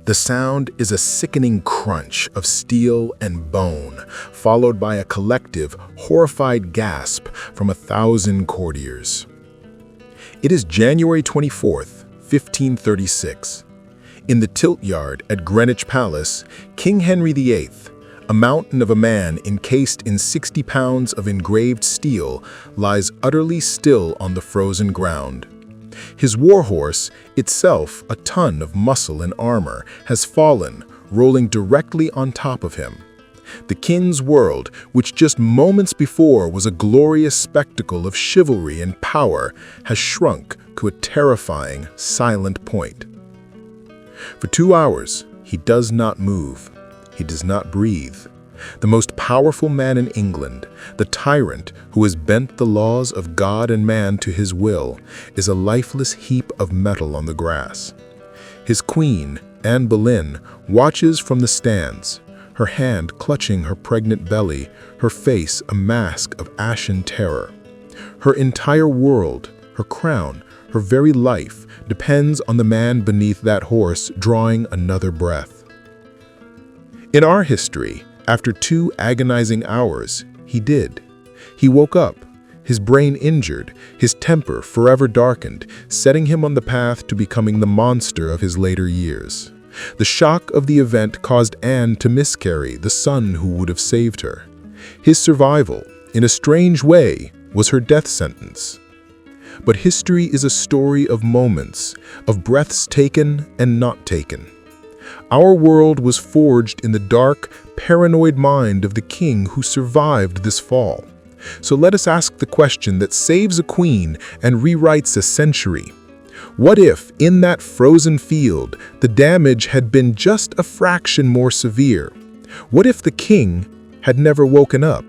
The sound is a sickening crunch of steel and bone, followed by a collective, horrified gasp from 1,000 courtiers. It is January 24th, 1536. In the tilt yard at Greenwich Palace, King Henry VIII, a mountain of a man encased in 60 pounds of engraved steel, lies utterly still on the frozen ground. His warhorse, itself a ton of muscle and armor, has fallen, rolling directly on top of him. The king's world, which just moments before was a glorious spectacle of chivalry and power, has shrunk to a terrifying, silent point. For 2 hours, he does not move. He does not breathe. The most powerful man in England, the tyrant who has bent the laws of God and man to his will, is a lifeless heap of metal on the grass. His queen, Anne Boleyn, watches from the stands, her hand clutching her pregnant belly, her face a mask of ashen terror. Her entire world, her crown, her very life depends on the man beneath that horse drawing another breath. In our history, after 2 agonizing hours, he did. He woke up, his brain injured, his temper forever darkened, setting him on the path to becoming the monster of his later years. The shock of the event caused Anne to miscarry the son who would have saved her. His survival, in a strange way, was her death sentence. But history is a story of moments, of breaths taken and not taken. Our world was forged in the dark, paranoid mind of the king who survived this fall. So let us ask the question that saves a queen and rewrites a century. What if, in that frozen field, the damage had been just a fraction more severe? What if the king had never woken up?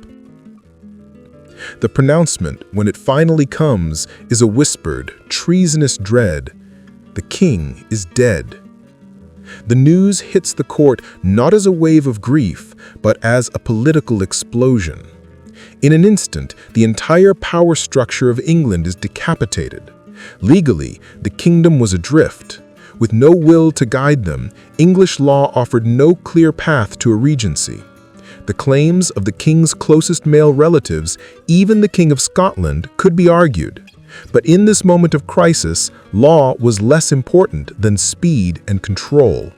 The pronouncement, when it finally comes, is a whispered, treasonous dread. The king is dead. The news hits the court not as a wave of grief, but as a political explosion. In an instant, the entire power structure of England is decapitated. Legally, the kingdom was adrift. With no will to guide them, English law offered no clear path to a regency. The claims of the king's closest male relatives, even the King of Scotland, could be argued. But in this moment of crisis, law was less important than speed and control.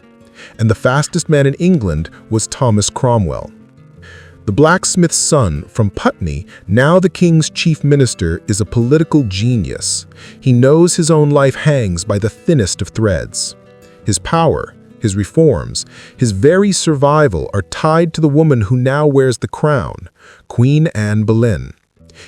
And the fastest man in England was Thomas Cromwell. The blacksmith's son from Putney, now the king's chief minister, is a political genius. He knows his own life hangs by the thinnest of threads. His power, his reforms, his very survival are tied to the woman who now wears the crown, Queen Anne Boleyn.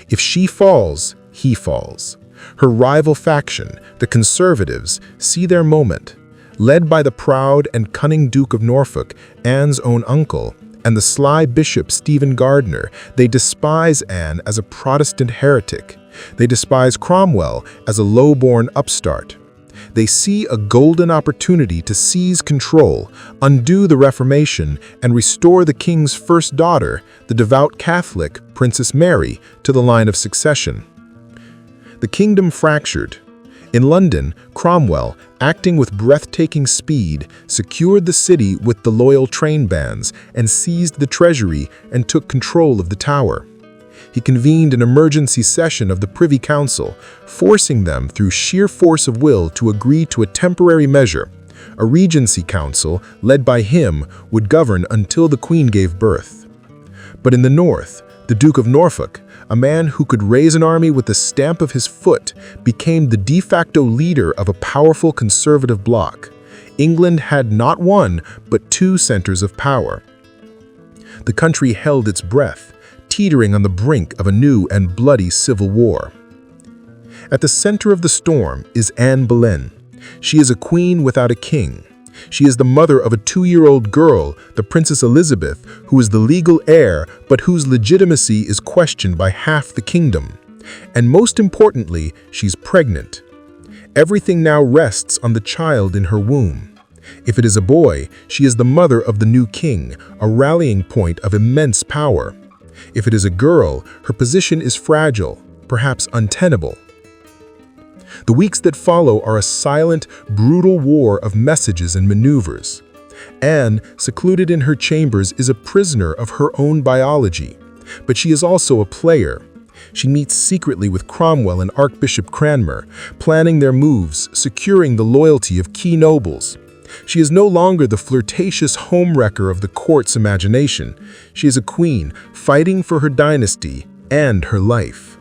If she falls, he falls. Her rival faction, the Conservatives, see their moment. Led by the proud and cunning Duke of Norfolk, Anne's own uncle, and the sly Bishop Stephen Gardiner, they despise Anne as a Protestant heretic. They despise Cromwell as a low-born upstart. They see a golden opportunity to seize control, undo the Reformation, and restore the king's first daughter, the devout Catholic Princess Mary, to the line of succession. The kingdom fractured. In London, Cromwell, acting with breathtaking speed, secured the city with the loyal train bands and seized the treasury and took control of the Tower. He convened an emergency session of the Privy Council, forcing them through sheer force of will to agree to a temporary measure. A regency council, led by him, would govern until the Queen gave birth. But in the north, the Duke of Norfolk, a man who could raise an army with the stamp of his foot, became the de facto leader of a powerful conservative bloc. England had not one, but 2 centers of power. The country held its breath, teetering on the brink of a new and bloody civil war. At the center of the storm is Anne Boleyn. She is a queen without a king. She is the mother of a 2-year-old girl, the Princess Elizabeth, who is the legal heir, but whose legitimacy is questioned by half the kingdom. And most importantly, she's pregnant. Everything now rests on the child in her womb. If it is a boy, she is the mother of the new king, a rallying point of immense power. If it is a girl, her position is fragile, perhaps untenable. The weeks that follow are a silent, brutal war of messages and maneuvers. Anne, secluded in her chambers, is a prisoner of her own biology. But she is also a player. She meets secretly with Cromwell and Archbishop Cranmer, planning their moves, securing the loyalty of key nobles. She is no longer the flirtatious homewrecker of the court's imagination. She is a queen, fighting for her dynasty and her life.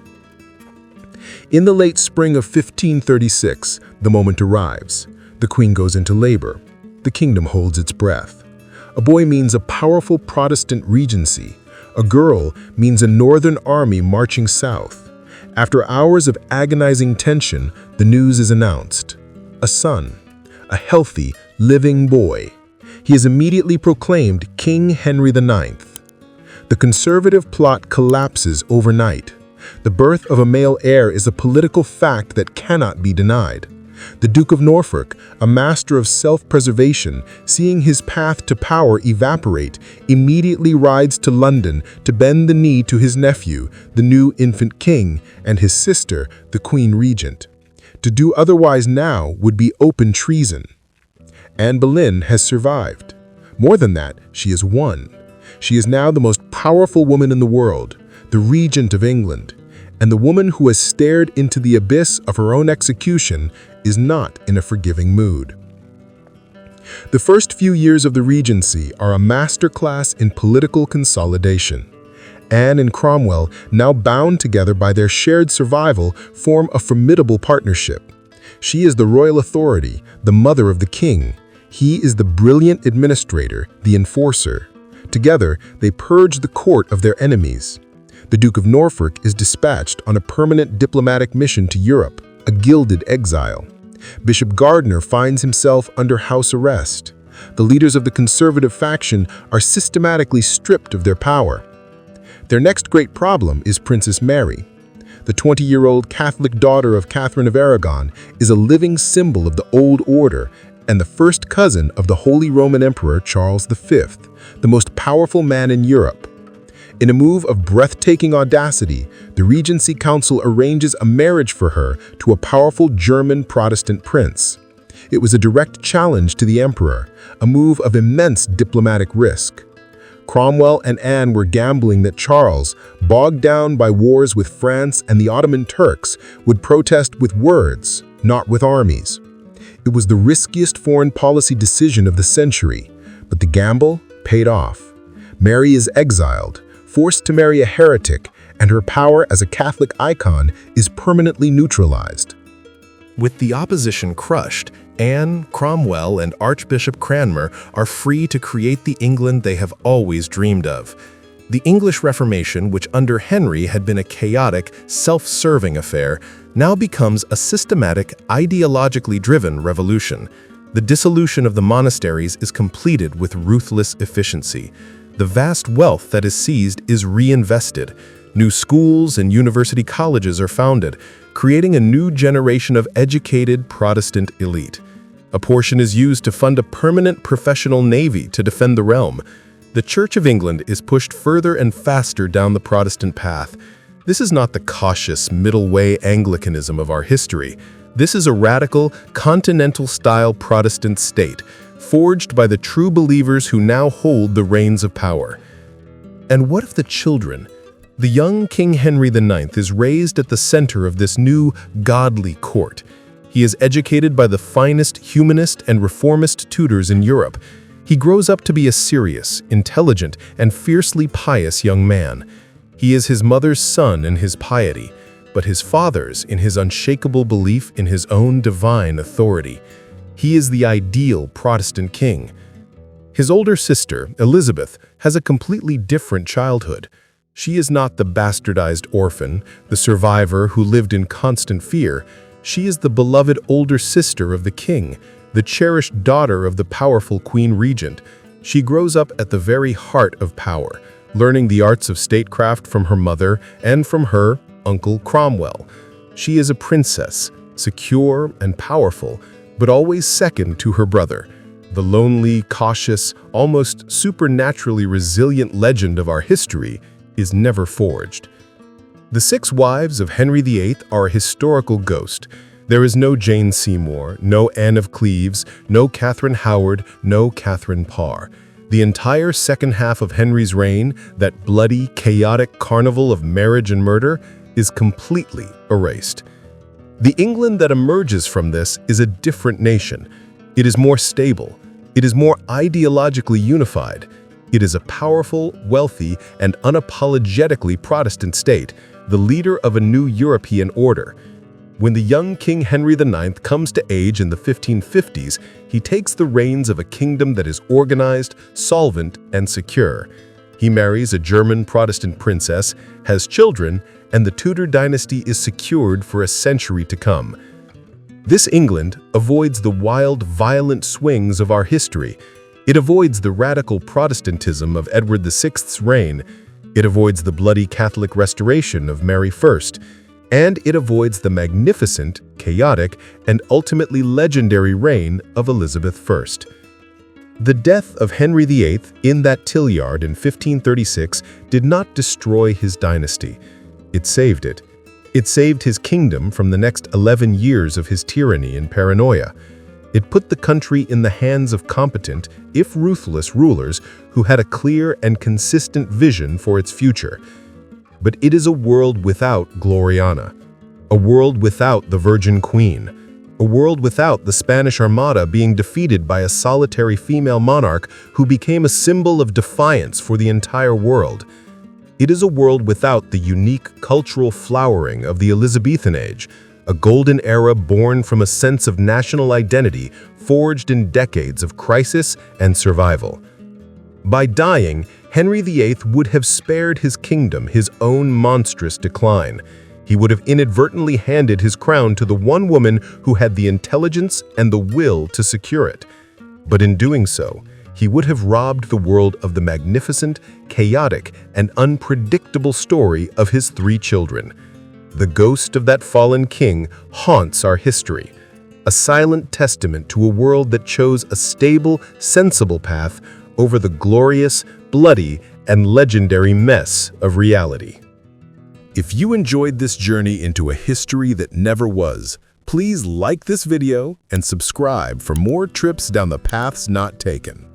In the late spring of 1536, the moment arrives. The queen goes into labor. The kingdom holds its breath. A boy means a powerful Protestant regency. A girl means a northern army marching south. After hours of agonizing tension, the news is announced. A son, a healthy, living boy. He is immediately proclaimed King Henry IX. The conservative plot collapses overnight. The birth of a male heir is a political fact that cannot be denied. The Duke of Norfolk, a master of self-preservation, seeing his path to power evaporate, immediately rides to London to bend the knee to his nephew, the new infant king, and his sister, the Queen Regent. To do otherwise now would be open treason. Anne Boleyn has survived. More than that, she has won. She is now the most powerful woman in the world, the Regent of England, and the woman who has stared into the abyss of her own execution is not in a forgiving mood. The first few years of the Regency are a masterclass in political consolidation. Anne and Cromwell, now bound together by their shared survival, form a formidable partnership. She is the royal authority, the mother of the king. He is the brilliant administrator, the enforcer. Together, they purge the court of their enemies. The Duke of Norfolk is dispatched on a permanent diplomatic mission to Europe, a gilded exile. Bishop Gardiner finds himself under house arrest. The leaders of the conservative faction are systematically stripped of their power. Their next great problem is Princess Mary. The 20-year-old Catholic daughter of Catherine of Aragon is a living symbol of the old order and the first cousin of the Holy Roman Emperor Charles V, the most powerful man in Europe. In a move of breathtaking audacity, the Regency Council arranges a marriage for her to a powerful German Protestant prince. It was a direct challenge to the emperor, a move of immense diplomatic risk. Cromwell and Anne were gambling that Charles, bogged down by wars with France and the Ottoman Turks, would protest with words, not with armies. It was the riskiest foreign policy decision of the century, but the gamble paid off. Mary is exiled, forced to marry a heretic, and her power as a Catholic icon is permanently neutralized. With the opposition crushed, Anne, Cromwell, and Archbishop Cranmer are free to create the England they have always dreamed of. The English Reformation, which under Henry had been a chaotic, self-serving affair, now becomes a systematic, ideologically driven revolution. The dissolution of the monasteries is completed with ruthless efficiency. The vast wealth that is seized is reinvested. New schools and university colleges are founded, creating a new generation of educated Protestant elite. A portion is used to fund a permanent professional navy to defend the realm. The Church of England is pushed further and faster down the Protestant path. This is not the cautious, middle-way Anglicanism of our history. This is a radical, continental-style Protestant state, forged by the true believers who now hold the reins of power. And what if the children? The young King Henry IX is raised at the center of this new, godly court. He is educated by the finest humanist and reformist tutors in Europe. He grows up to be a serious, intelligent, and fiercely pious young man. He is his mother's son in his piety, but his father's in his unshakable belief in his own divine authority. He is the ideal Protestant king. His older sister, Elizabeth, has a completely different childhood. She is not the bastardized orphan, the survivor who lived in constant fear. She is the beloved older sister of the king, the cherished daughter of the powerful Queen Regent. She grows up at the very heart of power, learning the arts of statecraft from her mother and from her uncle Cromwell. She is a princess, secure and powerful, but always second to her brother. The lonely, cautious, almost supernaturally resilient legend of our history is never forged. The 6 wives of Henry VIII are a historical ghost. There is no Jane Seymour, no Anne of Cleves, no Catherine Howard, no Catherine Parr. The entire second half of Henry's reign, that bloody, chaotic carnival of marriage and murder, is completely erased. The England that emerges from this is a different nation. It is more stable. It is more ideologically unified. It is a powerful, wealthy, and unapologetically Protestant state, the leader of a new European order. When the young King Henry IX comes to age in the 1550s, he takes the reins of a kingdom that is organized, solvent, and secure. He marries a German Protestant princess, has children, and the Tudor dynasty is secured for a century to come. This England avoids the wild, violent swings of our history. It avoids the radical Protestantism of Edward VI's reign. It avoids the bloody Catholic restoration of Mary I. And it avoids the magnificent, chaotic, and ultimately legendary reign of Elizabeth I. The death of Henry VIII in that Tillyard in 1536 did not destroy his dynasty. It saved it. It saved his kingdom from the next 11 years of his tyranny and paranoia. It put the country in the hands of competent, if ruthless, rulers who had a clear and consistent vision for its future. But it is a world without Gloriana, a world without the Virgin Queen, a world without the Spanish Armada being defeated by a solitary female monarch who became a symbol of defiance for the entire world. It is a world without the unique cultural flowering of the Elizabethan age, a golden era born from a sense of national identity forged in decades of crisis and survival. By dying, Henry VIII would have spared his kingdom his own monstrous decline. He would have inadvertently handed his crown to the one woman who had the intelligence and the will to secure it. But in doing so, he would have robbed the world of the magnificent, chaotic, and unpredictable story of his 3 children. The ghost of that fallen king haunts our history, a silent testament to a world that chose a stable, sensible path over the glorious, bloody, and legendary mess of reality. If you enjoyed this journey into a history that never was, please like this video and subscribe for more trips down the paths not taken.